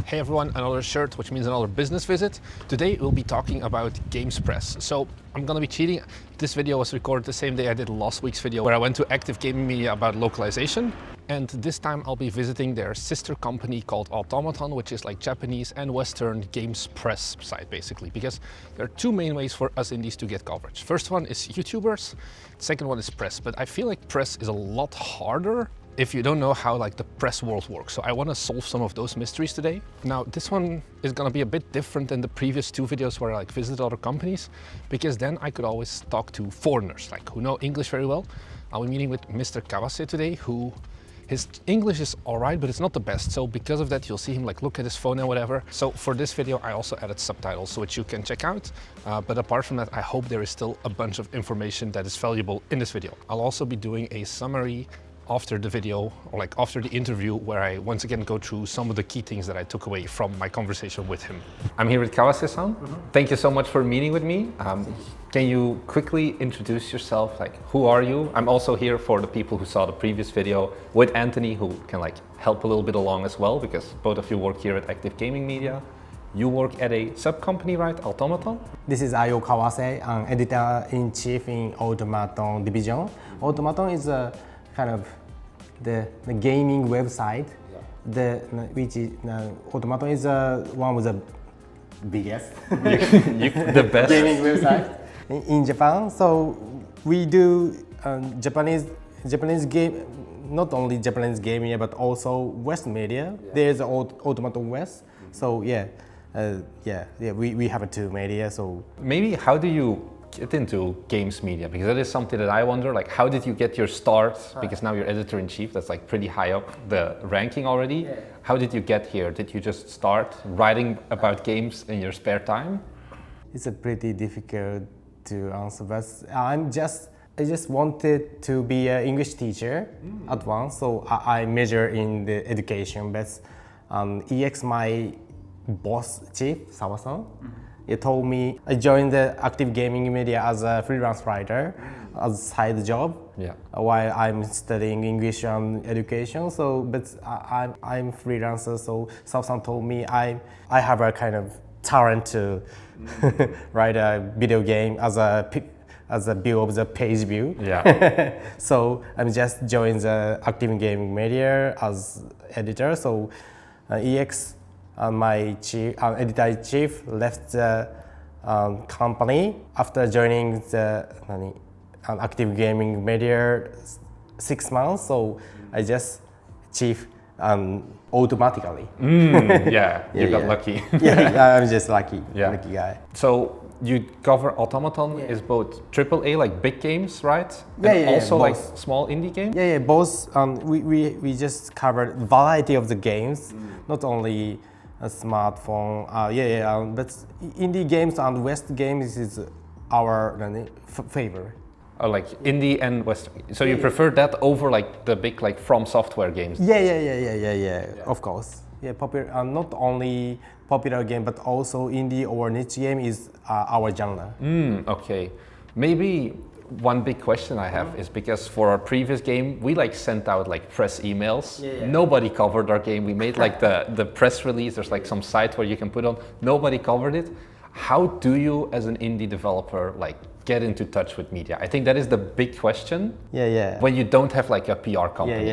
Hey everyone, another shirt, which means another business visit. Today we'll be talking about Games Press. So I'm gonna be cheating. This video was recorded the same day I did last week's video where I went to Active Gaming Media about localization. And this time I'll be visiting their sister company called Automaton, which is like Japanese and Western Games Press site basically, because there are two main ways for us indies to get coverage. First one is YouTubers, second one is press. But I feel like press is a lot harder if you don't know how like the press world works. So I want to solve some of those mysteries today. Now this one is going to be a bit different than the previous two videos where I like visited other companies, because then I could always talk to foreigners like who know English very well. I'll be meeting with Mr. Kawase today, who his English is alright, but it's not the best. So because of that, you'll see him like look at his phone and whatever. So for this video, I also added subtitles, which you can check out. But apart from that, I hope there is still a bunch of information that is valuable in this video. I'll also be doing a summary after the video, or like after the interview, where I once again go through some of the key things that I took away from my conversation with him. I'm here with Kawase-san. Thank you so much for meeting with me. Can you quickly introduce yourself? Like, who are you? I'm also here for the people who saw the previous video with Anthony, who can like help a little bit along as well, because both of you work here at Active Gaming Media. You work at a sub-company, right? Automaton? This is Ayuo Kawase, I'm editor-in-chief in Automaton division. Automaton is a kind of the gaming website. Automaton is one of the biggest the best gaming website in Japan. So we do Japanese game, not only Japanese gaming but also West media. Yeah. There's Automaton West. So we have two media. So maybe how do you get into games media? Because that is something that I wonder, like how did you get your start? Because now you're editor-in-chief, that's like pretty high up the ranking already. Yeah. How did you get here? Did you just start writing about games in your spare time? It's a pretty difficult to answer, but I just wanted to be an English teacher at once, so I major in the education. But EX, my boss chief, Sawa-san, he told me I joined the Active Gaming Media as a freelance writer, as a side job, while I'm studying English and education. So, but I'm freelancer. So, Sawa-san told me I have a kind of talent to write a video game as a view of the page view. Yeah. So I'm just joined the Active Gaming Media as editor. So EX. My editor-in-chief left the company after joining the Active Gaming Media 6 months. So I just chief automatically. You got lucky. I'm just lucky guy. So you cover Automaton is both AAA, like big games, right? Also both. Like small indie games? Both. We just covered variety of the games, not only a smartphone, but indie games and West games is our favorite. Oh, like indie and West. So you prefer that over like the big like From Software games? Of course. Popular. Not only popular game, but also indie or niche game is our genre. Okay. Maybe one big question I have is because for our previous game, we like sent out like press emails. Nobody covered our game. We made like the press release. There's like some site where you can put on. Nobody covered it. How do you, as an indie developer, like get into touch with media? I think that is the big question. When you don't have like a PR company.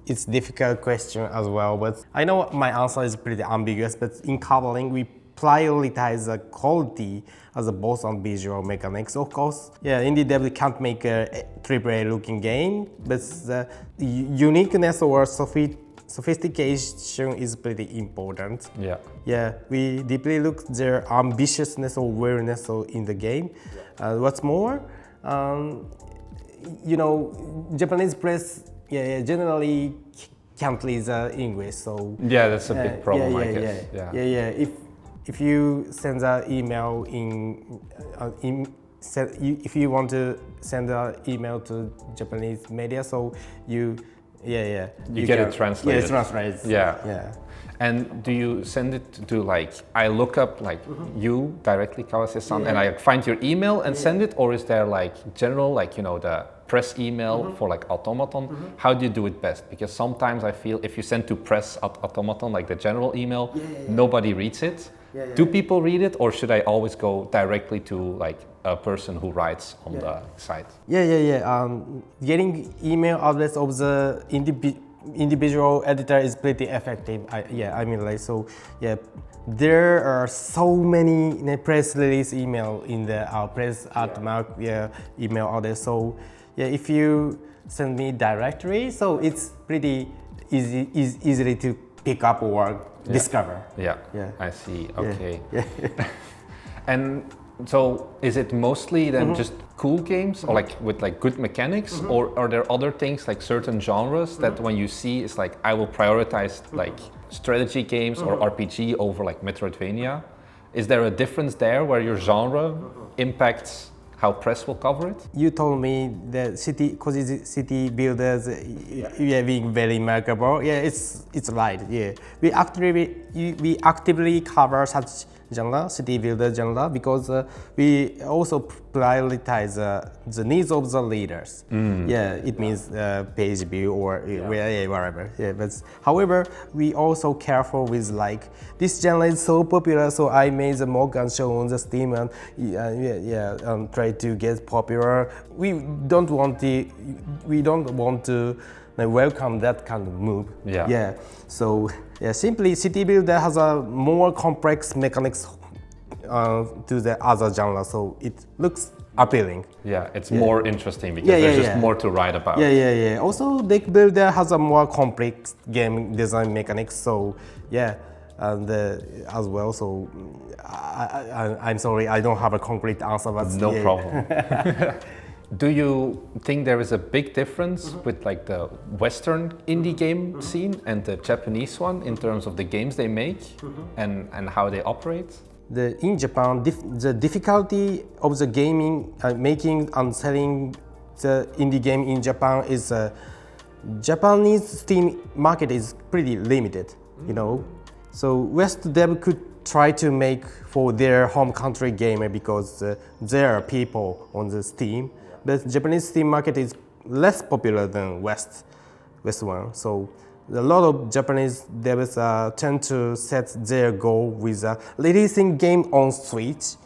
It's a difficult question as well, but I know my answer is pretty ambiguous. But in covering, we prioritize the quality as a both on visual mechanics. Of course, indie dev can't make a AAA looking game, but the uniqueness or sophistication is pretty important. We deeply look their ambitiousness or awareness in the game. What's more, Japanese press generally can't read English, so that's a big problem. I guess. If you send an email if you want to send an email to Japanese media, so you get it translated. It translates. And do you send it to like, I look up like you directly, Kawase-san, and I find your email and send it, or is there like general, like, you know, the press email for like Automaton? How do you do it best? Because sometimes I feel if you send to press at Automaton, like the general email, nobody reads it. Do people read it, or should I always go directly to like a person who writes on the site? Getting email address of the individual editor is pretty effective. There are so many press release email in the press at Mark email address. So if you send me directly, so it's pretty easily to pick up or discover. I see. Okay. And so is it mostly then just cool games, or like with like good mechanics, or are there other things like certain genres that when you see it's like I will prioritize like strategy games or RPG over like Metroidvania? Is there a difference there where your genre impacts how press will cover it? You told me that city builders being very remarkable. It's right. We actively cover such genre, city builder genre, because we also prioritize the needs of the leaders. It means page view or wherever. But however, we also careful with like this genre is so popular, so I made the mock and show on the Steam and try to get popular. We don't want to welcome that kind of move. So simply city builder has a more complex mechanics to the other genre, so it looks appealing. It's more interesting because there's just more to write about. Also, deck builder has a more complex game design mechanics, so and as well. So I'm sorry, I don't have a concrete answer, but no problem. Do you think there is a big difference with like the Western indie game scene and the Japanese one in terms of the games they make and how they operate? In Japan, the difficulty of the gaming, making and selling the indie game in Japan is Japanese Steam market is pretty limited, you know. So West Dev could try to make for their home country gamer because there are people on the Steam. But Japanese Steam market is less popular than West one. So a lot of Japanese devs tend to set their goal with releasing game on Switch.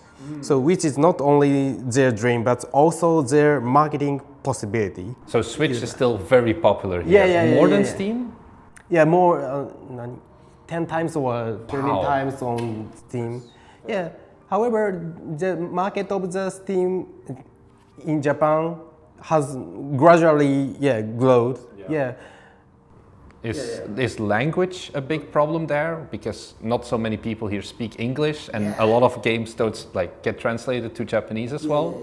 So which is not only their dream, but also their marketing possibility. So Switch is still very popular here. More than Steam? More 10 times or 20 times on Steam. However, the market of the Steam in Japan has gradually grown. Is language a big problem there? Because not so many people here speak English, and a lot of games don't like get translated to Japanese as well.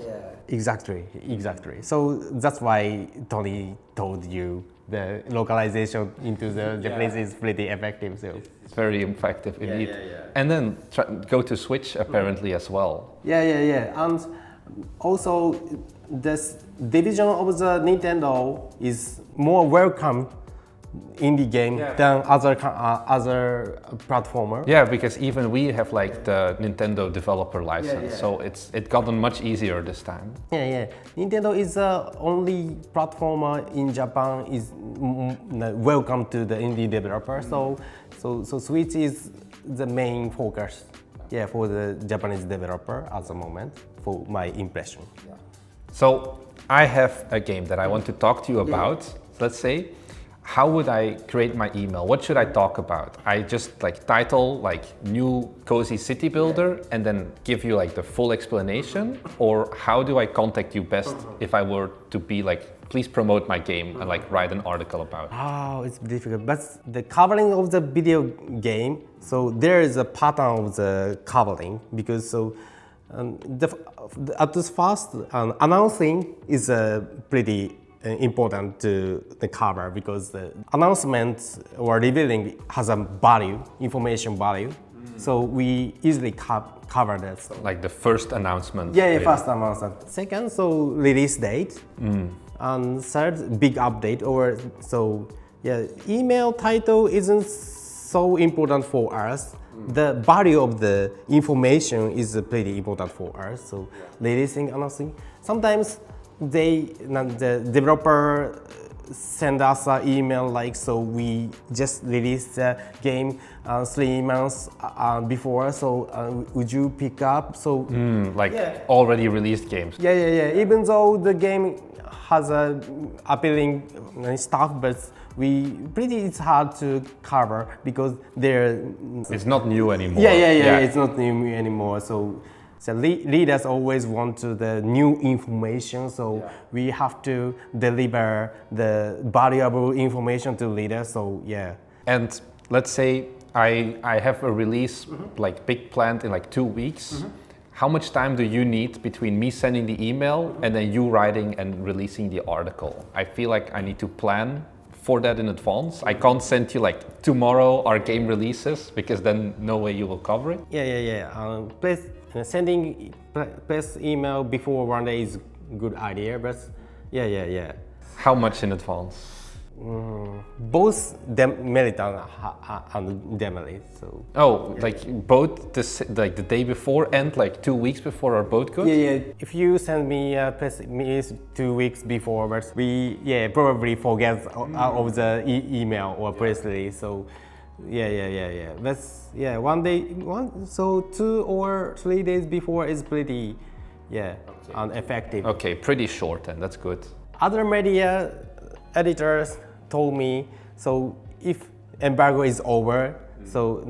Exactly. So that's why Tony told you the localization into the Japanese is pretty effective. So it's very effective indeed. And then go to Switch apparently as well. And also, this division of the Nintendo is more welcome indie game than other platformer. Because even we have like the Nintendo developer license, so it gotten much easier this time. Nintendo is the only platformer in Japan is welcome to the indie developer. So Switch is the main focus. For the Japanese developer at the moment, for my impression. So I have a game that I want to talk to you about. Let's say, how would I create my email? What should I talk about? I just like title like new cozy city builder and then give you like the full explanation, or how do I contact you best if I were to be like, please promote my game and like write an article about it? It's difficult, but the covering of the video game, so there is a pattern of the covering, because at this first announcing is pretty important to the cover, because the announcement or revealing has a value, information value. So we easily cover that. Like the first announcement. First announcement. Second, so release date. And third, big update. Email title isn't so important for us. The value of the information is pretty important for us. So releasing announcing. Sometimes the developer send us an email like, so we just released the game 3 months before, so would you pick up? So already released games. Yeah. Even though the game has a appealing stuff, but it's hard to cover because it's not new anymore. Yeah, it's not new anymore. So leaders always want the new information, so we have to deliver the valuable information to leaders. So And let's say I have a release like big planned in like 2 weeks. How much time do you need between me sending the email and then you writing and releasing the article? I feel like I need to plan for that in advance. I can't send you like tomorrow our game releases because then no way you will cover it. Please sending press email before 1 day is a good idea, but How much in advance? Both merit and demerit. So like both like the day before and like 2 weeks before are both good? If you send me a press email 2 weeks before, but we probably forget of the email or press release. So That's 1 day, so 2 or 3 days before is pretty effective. Okay, pretty short then. That's good. Other media editors told me, so if embargo is over, so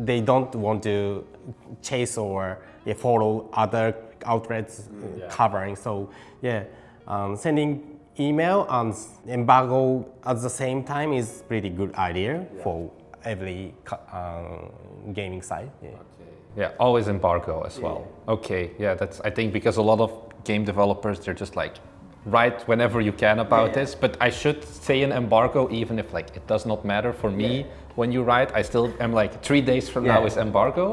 they don't want to chase or follow other outlets covering. So sending email and embargo at the same time is pretty good idea for every gaming site. Always embargo as well. Okay, that's, I think, because a lot of game developers, they're just like, write whenever you can about this, but I should say an embargo even if like it does not matter for me when you write. I still am like 3 days from now is embargo.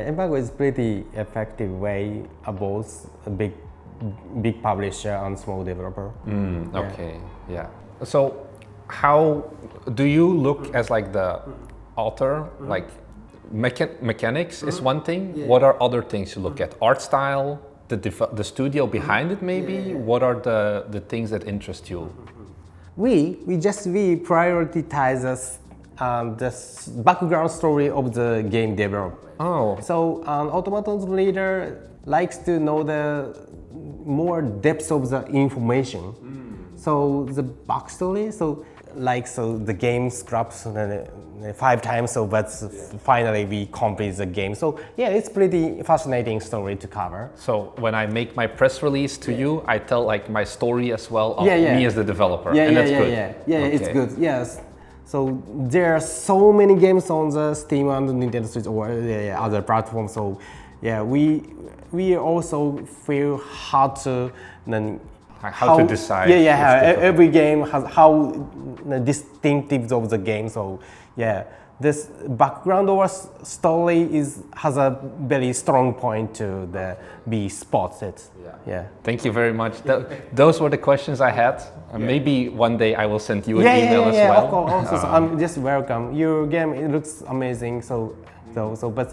Embargo is pretty effective way both a big publisher and small developer. So how do you look as like the author? Like mechanics is one thing. What are other things you look at? Art style, the studio behind it maybe? What are the things that interest you? We prioritize the background story of the game development. So Automaton's leader likes to know the more depth of the information. So the backstory, so the game scraps 5 times, but finally we complete the game. So it's pretty fascinating story to cover. So when I make my press release to you, I tell like my story as well of me as the developer, and that's good. It's good. Yes. So there are so many games on the Steam and Nintendo Switch or other platforms. So we also feel hard to how to decide. Every game has how distinctive of the game. So this background or story has a very strong point to be spotted. Thank you very much. Those were the questions I had. Maybe one day I will send you an email as well. Of course. Also, I'm just welcome. Your game, it looks amazing. But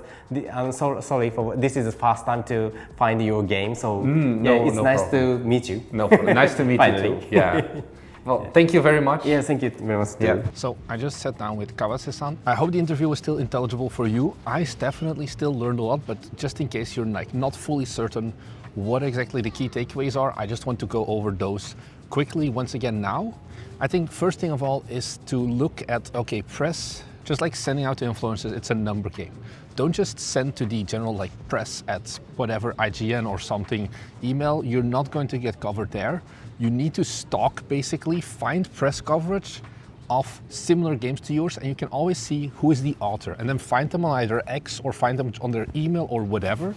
I'm sorry for this is the first time to find your game. So it's nice to meet you. Nice to meet you too. Well, thank you very much. Thank you very much. So I just sat down with Kawase-san. I hope the interview was still intelligible for you. I definitely still learned a lot, but just in case you're like not fully certain what exactly the key takeaways are, I just want to go over those quickly once again now. I think first thing of all is to look at, press, just like sending out to influencers, it's a number game. Don't just send to the general like press at whatever IGN or something email. You're not going to get covered there. You need to stalk, basically, find press coverage of similar games to yours, and you can always see who is the author, and then find them on either X or find them on their email or whatever,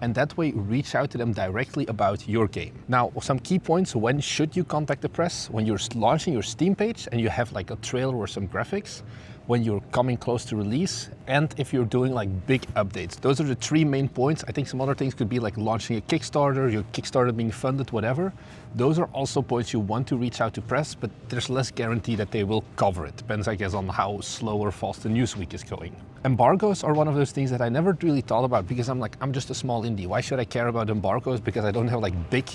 and that way reach out to them directly about your game. Now, some key points: when should you contact the press? When you're launching your Steam page and you have like a trailer or some graphics. when you're coming close to release, and if you're doing like big updates. Those are the three main points. I think some other things could be like launching a Kickstarter, your Kickstarter being funded, whatever. Those are also points you want to reach out to press, but there's less guarantee that they will cover it. Depends, I guess, on how slow or fast the news week is going. Embargoes are one of those things that I never really thought about, because I'm just a small indie. Why should I care about embargoes? Because I don't have like big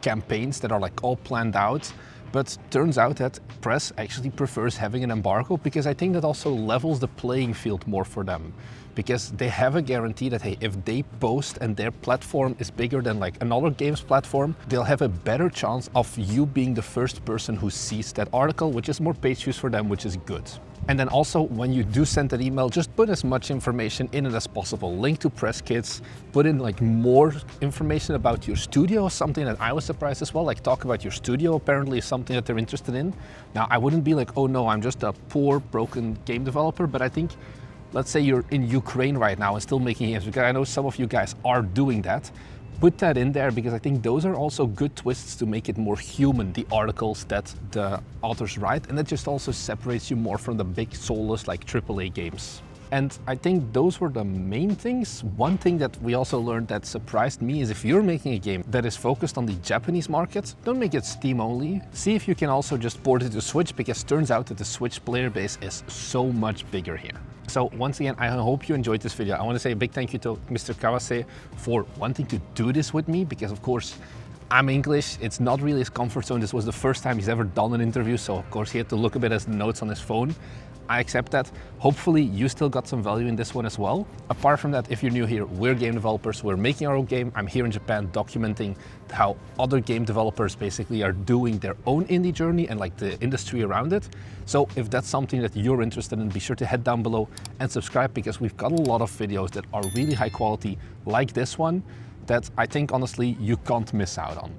campaigns that are like all planned out. But turns out that press actually prefers having an embargo, because I think that also levels the playing field more for them. Because they have a guarantee that, hey, if they post and their platform is bigger than like another game's platform, they'll have a better chance of you being the first person who sees that article, which is more page views for them, which is good. And then also, when you do send that email, just put as much information in it as possible. Link to press kits, put in like more information about your studio, something that I was surprised as well. Like, talk about your studio apparently is something that they're interested in. Now, I wouldn't be like, oh no, I'm just a poor, broken game developer, but I think, let's say you're in Ukraine right now and still making games, because I know some of you guys are doing that. Put that in there, because I think those are also good twists to make it more human, the articles that the authors write, and that just also separates you more from the big soulless like AAA games. And I think those were the main things. One thing that we also learned that surprised me is, if you're making a game that is focused on the Japanese market, don't make it Steam only. See if you can also just port it to Switch, because it turns out that the Switch player base is so much bigger here. So once again, I hope you enjoyed this video. I want to say a big thank you to Mr. Kawase for wanting to do this with me, because of course, I'm English, it's not really his comfort zone. This was the first time he's ever done an interview, so of course he had to look a bit at the notes on his phone. I accept that. Hopefully you still got some value in this one as well. Apart from that, if you're new here, we're game developers, we're making our own game. I'm here in Japan documenting how other game developers basically are doing their own indie journey and like the industry around it. So if that's something that you're interested in, be sure to head down below and subscribe, because we've got a lot of videos that are really high quality, like this one, that I think honestly you can't miss out on.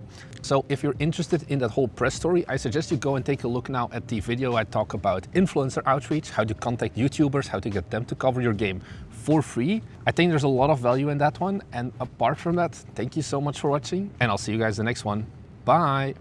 So if you're interested in that whole press story, I suggest you go and take a look now at the video I talk about influencer outreach, how to contact YouTubers, how to get them to cover your game for free. I think there's a lot of value in that one. And apart from that, thank you so much for watching, and I'll see you guys in the next one. Bye.